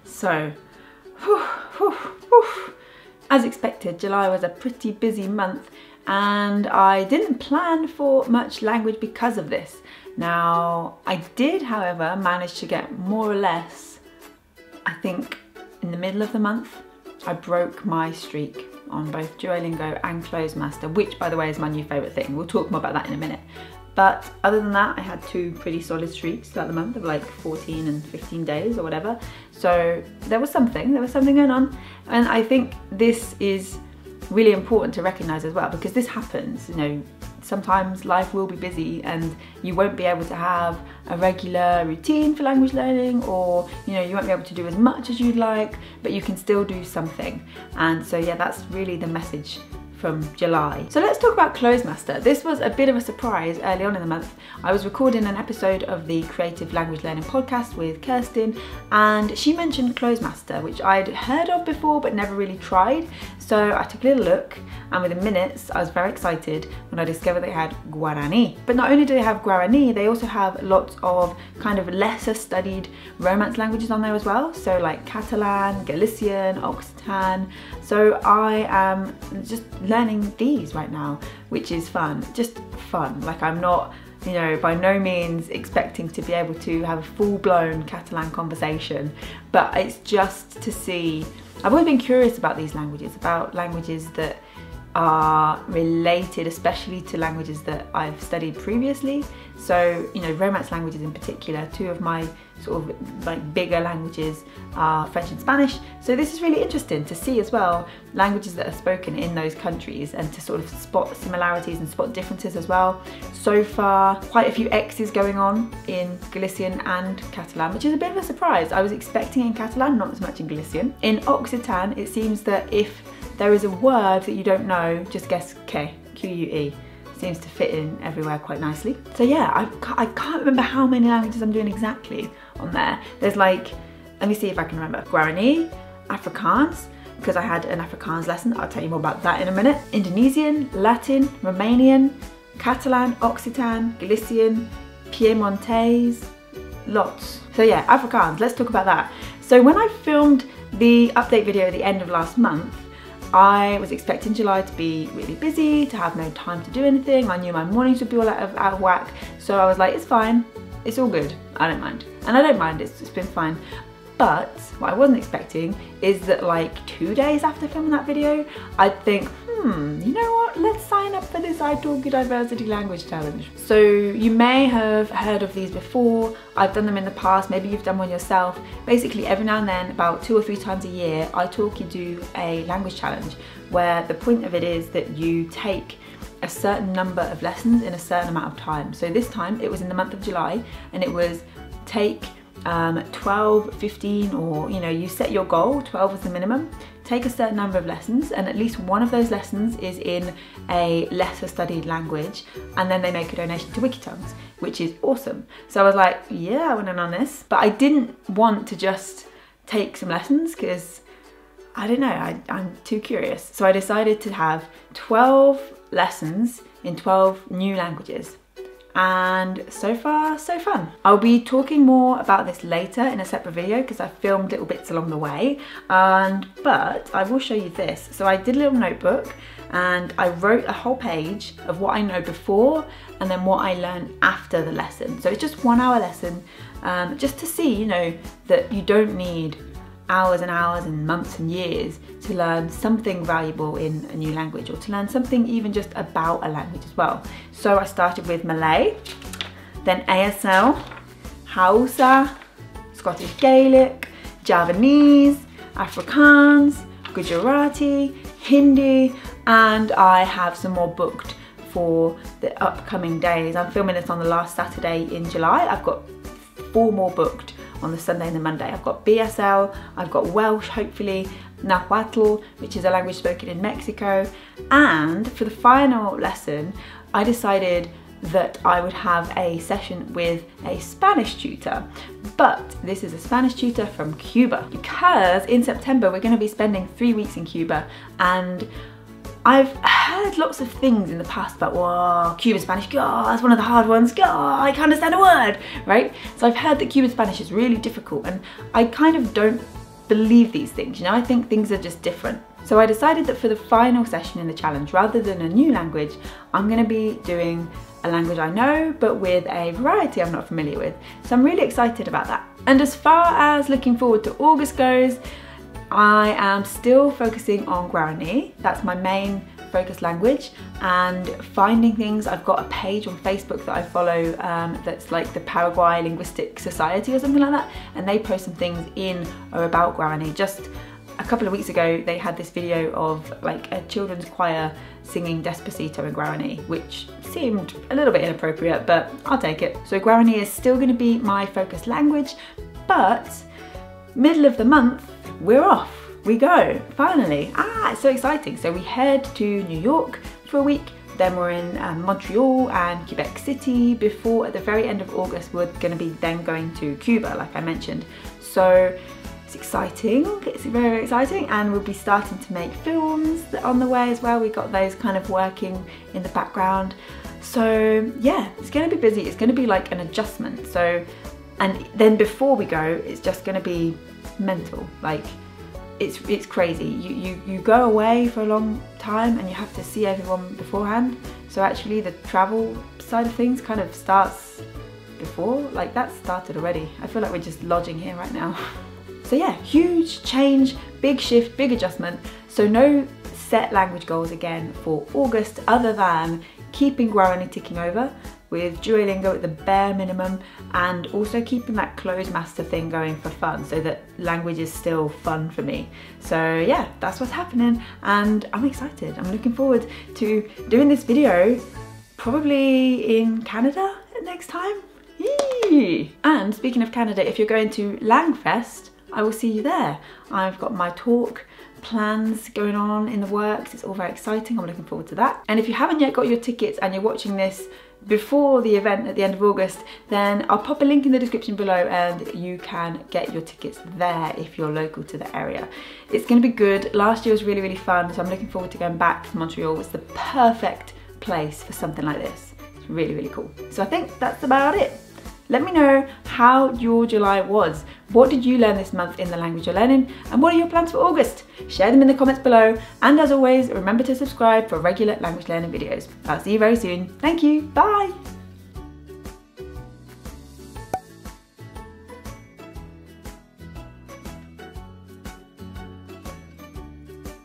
So, as expected, July was a pretty busy month and I didn't plan for much language because of this. Now, I did, however, manage to get more or less, I think, in the middle of the month, I broke my streak on both Duolingo and Closemaster, which, by the way, is my new favourite thing. We'll talk more about that in a minute. But other than that, I had 2 pretty solid streaks throughout the month of like 14 and 15 days or whatever. So there was something going on. And I think this is really important to recognise as well, because this happens, you know, sometimes life will be busy and you won't be able to have a regular routine for language learning, or, you know, you won't be able to do as much as you'd like, but you can still do something. And so yeah, that's really the message from July. So let's talk about Closemaster. This was a bit of a surprise early on in the month. I was recording an episode of the Creative Language Learning podcast with Kirsten, and she mentioned Closemaster, which I'd heard of before but never really tried. So I took a little look, and within minutes I was very excited when I discovered they had Guarani. But not only do they have Guarani, they also have lots of kind of lesser studied Romance languages on there as well. So like Catalan, Galician, Occitan. So I am just learning these right now, which is fun, just fun. Like, I'm not, you know, by no means expecting to be able to have a full-blown Catalan conversation, but it's just to see. I've always been curious about these languages, about languages that are related especially to languages that I've studied previously. So, you know, Romance languages in particular, 2 of my sort of like bigger languages are French and Spanish. So this is really interesting to see as well languages that are spoken in those countries and to sort of spot similarities and spot differences as well. So far, quite a few X's going on in Galician and Catalan, which is a bit of a surprise. I was expecting in Catalan, not as much in Galician. In Occitan, it seems that if there is a word that you don't know, just guess Q, Q-U-E. Seems to fit in everywhere quite nicely. So yeah, I can't remember how many languages I'm doing exactly on there. There's like, let me see if I can remember. Guarani, Afrikaans, because I had an Afrikaans lesson. I'll tell you more about that in a minute. Indonesian, Latin, Romanian, Catalan, Occitan, Galician, Piemontese, lots. So yeah, Afrikaans, let's talk about that. So when I filmed the update video at the end of last month, I was expecting July to be really busy, to have no time to do anything. I knew my mornings would be all out of whack. So I was like, it's fine, it's all good, I don't mind. And I don't mind, it's been fine. But what I wasn't expecting is that like 2 days after filming that video, I'd think, you know what, let's sign up for this italki Diversity Language Challenge. So you may have heard of these before, I've done them in the past, maybe you've done one yourself. Basically every now and then, about 2 or 3 times a year, italki do a language challenge where the point of it is that you take a certain number of lessons in a certain amount of time. So this time it was in the month of July, and it was take 12, 15, or, you know, you set your goal, 12 was the minimum, take a certain number of lessons, and at least one of those lessons is in a lesser studied language, and then they make a donation to Wikitongues, which is awesome. So I was like, yeah, I went in on this, but I didn't want to just take some lessons because I don't know, I'm too curious. So I decided to have 12 lessons in 12 new languages. And so far, so fun. I'll be talking more about this later in a separate video because I filmed little bits along the way, but I will show you this. So I did a little notebook and I wrote a whole page of what I know before and then what I learned after the lesson. So it's just 1 hour lesson, just to see, you know, that you don't need hours and hours and months and years to learn something valuable in a new language, or to learn something even just about a language as well. So I started with Malay, then ASL, Hausa, Scottish Gaelic, Javanese, Afrikaans, Gujarati, Hindi, and I have some more booked for the upcoming days. I'm filming this on the last Saturday in July. I've got 4 more booked on the Sunday and the Monday. I've got BSL, I've got Welsh, hopefully, Nahuatl, which is a language spoken in Mexico, and for the final lesson, I decided that I would have a session with a Spanish tutor, but this is a Spanish tutor from Cuba, because in September we're going to be spending 3 weeks in Cuba, and I've heard lots of things in the past about, whoa, Cuban Spanish, God, that's one of the hard ones, God, I can't understand a word, right? So I've heard that Cuban Spanish is really difficult, and I kind of don't believe these things, you know, I think things are just different. So I decided that for the final session in the challenge, rather than a new language, I'm going to be doing a language I know, but with a variety I'm not familiar with. So I'm really excited about that. And as far as looking forward to August goes, I am still focusing on Guarani. That's my main focus language, and finding things. I've got a page on Facebook that I follow that's like the Paraguay Linguistic Society or something like that, and they post some things in or about Guarani. Just a couple of weeks ago they had this video of like a children's choir singing Despacito in Guarani, which seemed a little bit inappropriate, but I'll take it. So Guarani is still going to be my focus language, but middle of the month we're off. We go, finally. It's so exciting. So we head to New York for a week, then we're in Montreal and Quebec City before, at the very end of August, we're going to be then going to Cuba, like I mentioned. So it's exciting, it's very exciting, and we'll be starting to make films on the way as well. We got those kind of working in the background. So yeah, it's going to be busy. It's going to be like an adjustment. So, and then before we go, it's just going to be mental. Like, it's crazy. You go away for a long time and you have to see everyone beforehand. So actually the travel side of things kind of starts before, like that started already. I feel like we're just lodging here right now. So yeah, huge change, big shift, big adjustment. So no set language goals again for August, other than keeping Guarani ticking over with Duolingo at the bare minimum, and also keeping that closed master thing going for fun, so that language is still fun for me. So yeah, that's what's happening, and I'm excited. I'm looking forward to doing this video, probably in Canada next time. Yee! And speaking of Canada, if you're going to Langfest, I will see you there. I've got my talk plans going on in the works. It's all very exciting. I'm looking forward to that. And if you haven't yet got your tickets and you're watching this before the event at the end of August, then I'll pop a link in the description below and you can get your tickets there if you're local to the area. It's going to be good. Last year was really, really fun, so I'm looking forward to going back to Montreal. It's the perfect place for something like this. It's really, really cool. So I think that's about it. Let me know how your July was. What did you learn this month in the language you're learning? And what are your plans for August? Share them in the comments below. And as always, remember to subscribe for regular language learning videos. I'll see you very soon. Thank you. Bye.